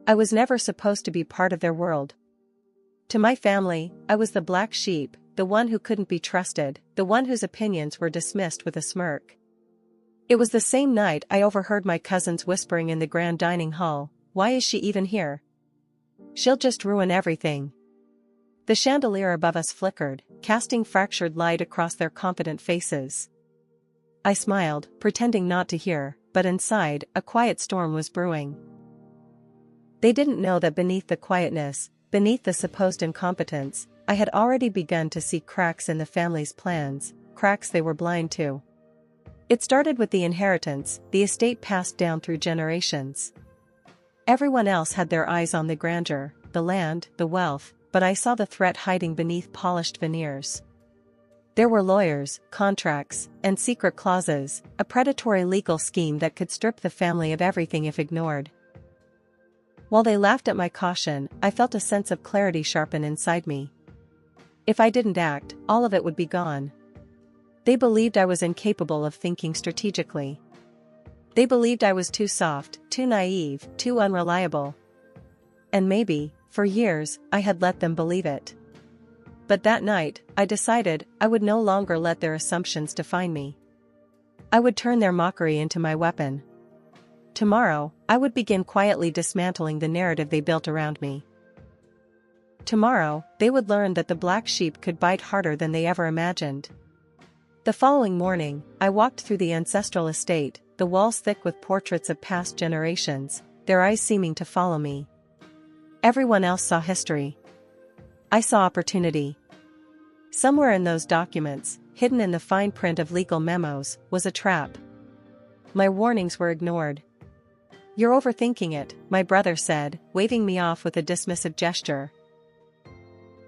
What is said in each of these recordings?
I was never supposed to be part of their world. To my family, I was the black sheep, the one who couldn't be trusted, the one whose opinions were dismissed with a smirk. It was the same night I overheard my cousins whispering in the grand dining hall, "Why is she even here? She'll just ruin everything." The chandelier above us flickered, casting fractured light across their confident faces. I smiled, pretending not to hear, but inside, a quiet storm was brewing. They didn't know that beneath the quietness, beneath the supposed incompetence, I had already begun to see cracks in the family's plans, cracks they were blind to. It started with the inheritance, the estate passed down through generations. Everyone else had their eyes on the grandeur, the land, the wealth, but I saw the threat hiding beneath polished veneers. There were lawyers, contracts, and secret clauses, a predatory legal scheme that could strip the family of everything if ignored. While they laughed at my caution, I felt a sense of clarity sharpen inside me. If I didn't act, all of it would be gone. They believed I was incapable of thinking strategically. They believed I was too soft, too naive, too unreliable. And maybe, for years, I had let them believe it. But that night, I decided I would no longer let their assumptions define me. I would turn their mockery into my weapon. Tomorrow, I would begin quietly dismantling the narrative they built around me. Tomorrow, they would learn that the black sheep could bite harder than they ever imagined. The following morning, I walked through the ancestral estate, the walls thick with portraits of past generations, their eyes seeming to follow me. Everyone else saw history. I saw opportunity. Somewhere in those documents, hidden in the fine print of legal memos, was a trap. My warnings were ignored. "You're overthinking it," my brother said, waving me off with a dismissive gesture.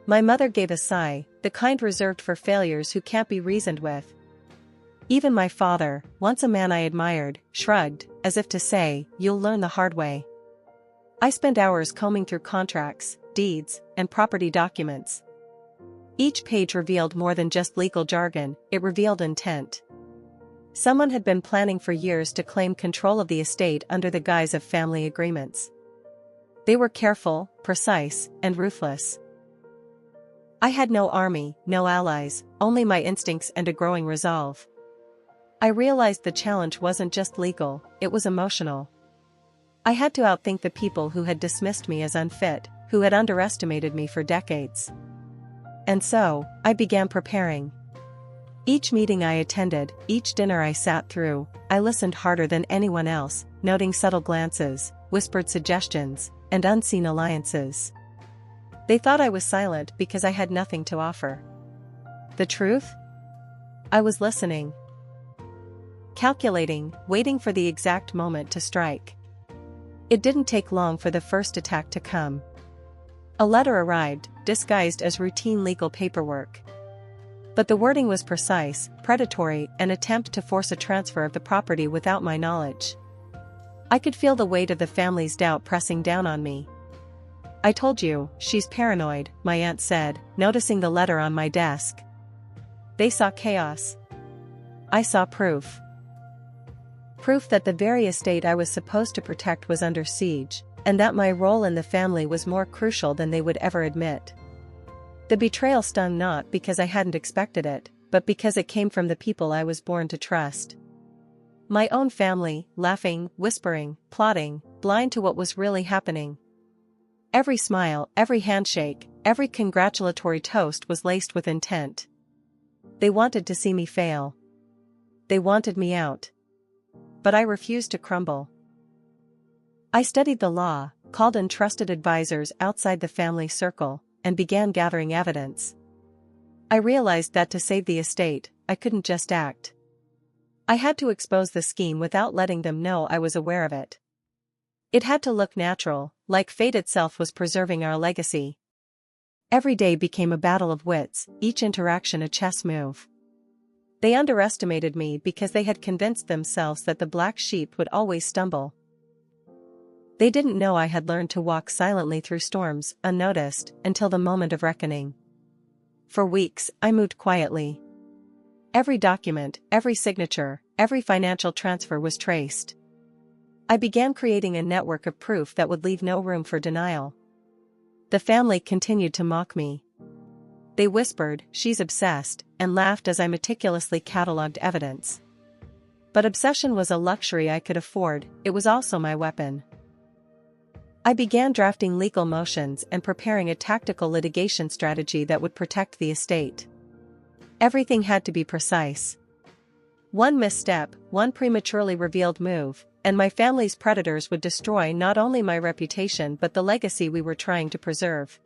My mother gave a sigh, the kind reserved for failures who can't be reasoned with. Even my father, once a man I admired, shrugged, as if to say, "You'll learn the hard way." I spent hours combing through contracts, deeds, and property documents. Each page revealed more than just legal jargon, it revealed intent. Someone had been planning for years to claim control of the estate under the guise of family agreements. They were careful, precise, and ruthless. I had no army, no allies, only my instincts and a growing resolve. I realized the challenge wasn't just legal, it was emotional. I had to outthink the people who had dismissed me as unfit, who had underestimated me for decades. And so, I began preparing. Each meeting I attended, each dinner I sat through, I listened harder than anyone else, noting subtle glances, whispered suggestions, and unseen alliances. They thought I was silent because I had nothing to offer. The truth? I was listening. Calculating, waiting for the exact moment to strike. It didn't take long for the first attack to come. A letter arrived, disguised as routine legal paperwork. But the wording was precise, predatory, an attempt to force a transfer of the property without my knowledge. I could feel the weight of the family's doubt pressing down on me. "I told you, she's paranoid," my aunt said, noticing the letter on my desk. They saw chaos. I saw proof. Proof that the very estate I was supposed to protect was under siege, and that my role in the family was more crucial than they would ever admit. The betrayal stung not because I hadn't expected it, but because it came from the people I was born to trust. My own family, laughing, whispering, plotting, blind to what was really happening. Every smile, every handshake, every congratulatory toast was laced with intent. They wanted to see me fail. They wanted me out. But I refused to crumble. I studied the law, called in trusted advisors outside the family circle, and began gathering evidence. I realized that to save the estate, I couldn't just act. I had to expose the scheme without letting them know I was aware of it. It had to look natural, like fate itself was preserving our legacy. Every day became a battle of wits, each interaction a chess move. They underestimated me because they had convinced themselves that the black sheep would always stumble. They didn't know I had learned to walk silently through storms, unnoticed, until the moment of reckoning. For weeks, I moved quietly. Every document, every signature, every financial transfer was traced. I began creating a network of proof that would leave no room for denial. The family continued to mock me. They whispered, "She's obsessed," and laughed as I meticulously catalogued evidence. But obsession was a luxury I could afford, it was also my weapon. I began drafting legal motions and preparing a tactical litigation strategy that would protect the estate. Everything had to be precise. One misstep, one prematurely revealed move, and my family's predators would destroy not only my reputation but the legacy we were trying to preserve.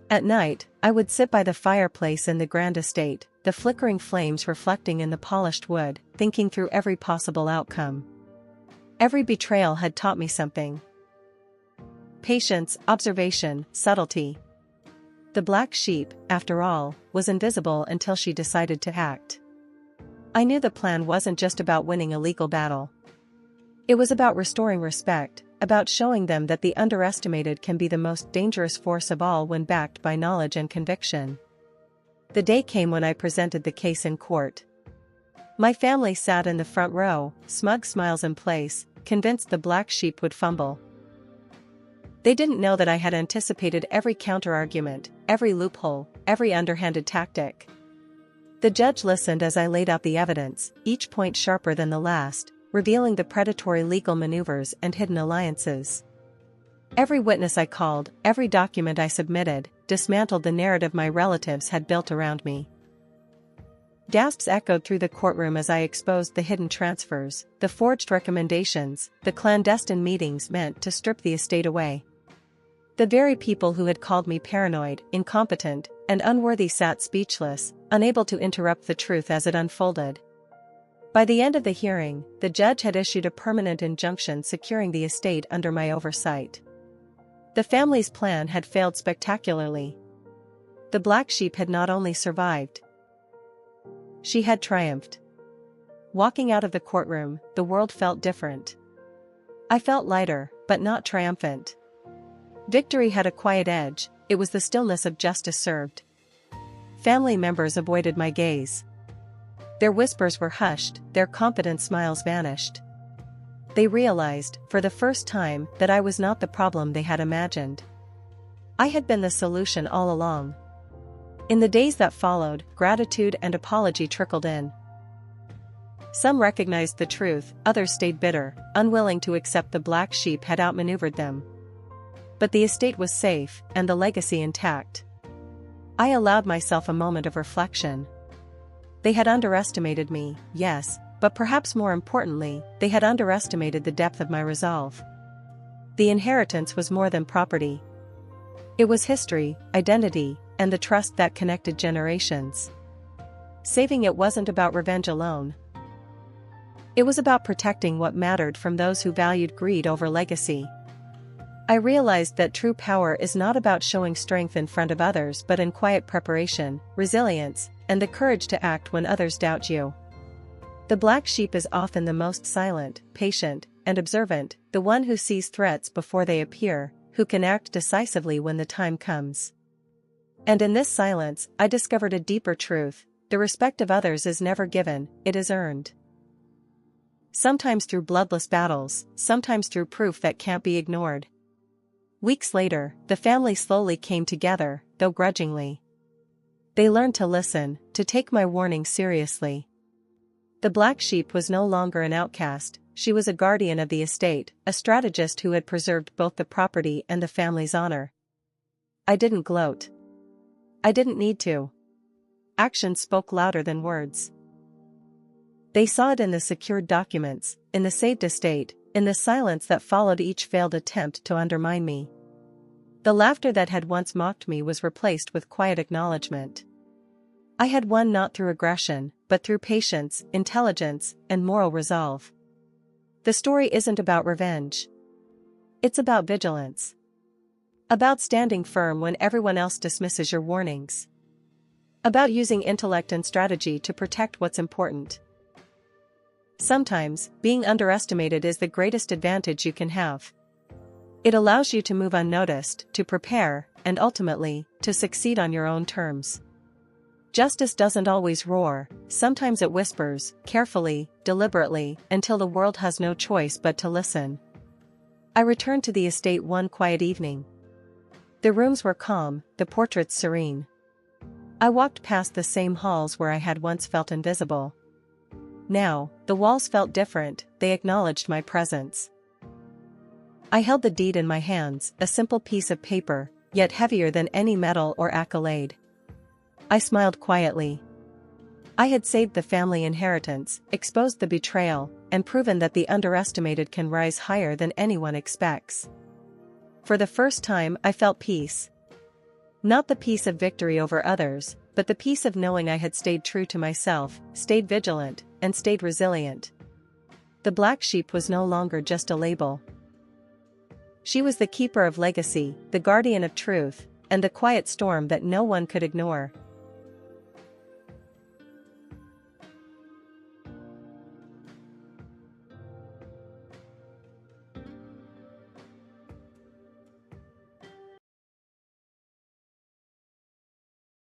At night, I would sit by the fireplace in the grand estate, the flickering flames reflecting in the polished wood, thinking through every possible outcome. Every betrayal had taught me something. Patience, observation, subtlety. The black sheep, after all, was invisible until she decided to act. I knew the plan wasn't just about winning a legal battle. It was about restoring respect, about showing them that the underestimated can be the most dangerous force of all when backed by knowledge and conviction. The day came when I presented the case in court. My family sat in the front row, smug smiles in place, convinced the black sheep would fumble. They didn't know that I had anticipated every counterargument, every loophole, every underhanded tactic. The judge listened as I laid out the evidence, each point sharper than the last, revealing the predatory legal maneuvers and hidden alliances. Every witness I called, every document I submitted, dismantled the narrative my relatives had built around me. Gasps echoed through the courtroom as I exposed the hidden transfers, the forged recommendations, the clandestine meetings meant to strip the estate away. The very people who had called me paranoid, incompetent, and unworthy sat speechless, unable to interrupt the truth as it unfolded. By the end of the hearing, the judge had issued a permanent injunction securing the estate under my oversight. The family's plan had failed spectacularly. The black sheep had not only survived, she had triumphed. Walking out of the courtroom, the world felt different. I felt lighter, but not triumphant. Victory had a quiet edge, it was the stillness of justice served. Family members avoided my gaze. Their whispers were hushed, their confident smiles vanished. They realized, for the first time, that I was not the problem they had imagined. I had been the solution all along. In the days that followed, gratitude and apology trickled in. Some recognized the truth, others stayed bitter, unwilling to accept the black sheep had outmaneuvered them. But the estate was safe, and the legacy intact. I allowed myself a moment of reflection. They had underestimated me, yes, but perhaps more importantly, they had underestimated the depth of my resolve. The inheritance was more than property. It was history, identity, and the trust that connected generations. Saving it wasn't about revenge alone. It was about protecting what mattered from those who valued greed over legacy. I realized that true power is not about showing strength in front of others but in quiet preparation, resilience, and the courage to act when others doubt you. The black sheep is often the most silent, patient, and observant, the one who sees threats before they appear, who can act decisively when the time comes. And in this silence, I discovered a deeper truth: the respect of others is never given, it is earned. Sometimes through bloodless battles, sometimes through proof that can't be ignored. Weeks later, the family slowly came together, though grudgingly. They learned to listen, to take my warning seriously. The black sheep was no longer an outcast, she was a guardian of the estate, a strategist who had preserved both the property and the family's honor. I didn't gloat. I didn't need to. Actions spoke louder than words. They saw it in the secured documents, in the saved estate, in the silence that followed each failed attempt to undermine me. The laughter that had once mocked me was replaced with quiet acknowledgement. I had won not through aggression, but through patience, intelligence, and moral resolve. The story isn't about revenge. It's about vigilance. About standing firm when everyone else dismisses your warnings. About using intellect and strategy to protect what's important. Sometimes, being underestimated is the greatest advantage you can have. It allows you to move unnoticed, to prepare, and ultimately, to succeed on your own terms. Justice doesn't always roar, sometimes it whispers, carefully, deliberately, until the world has no choice but to listen. I returned to the estate one quiet evening. The rooms were calm, the portraits serene. I walked past the same halls where I had once felt invisible. Now, the walls felt different, they acknowledged my presence. I held the deed in my hands, a simple piece of paper, yet heavier than any medal or accolade. I smiled quietly. I had saved the family inheritance, exposed the betrayal, and proven that the underestimated can rise higher than anyone expects. For the first time I felt peace. Not the peace of victory over others, but the peace of knowing I had stayed true to myself, stayed vigilant, and stayed resilient. The black sheep was no longer just a label. She was the keeper of legacy, the guardian of truth, and the quiet storm that no one could ignore.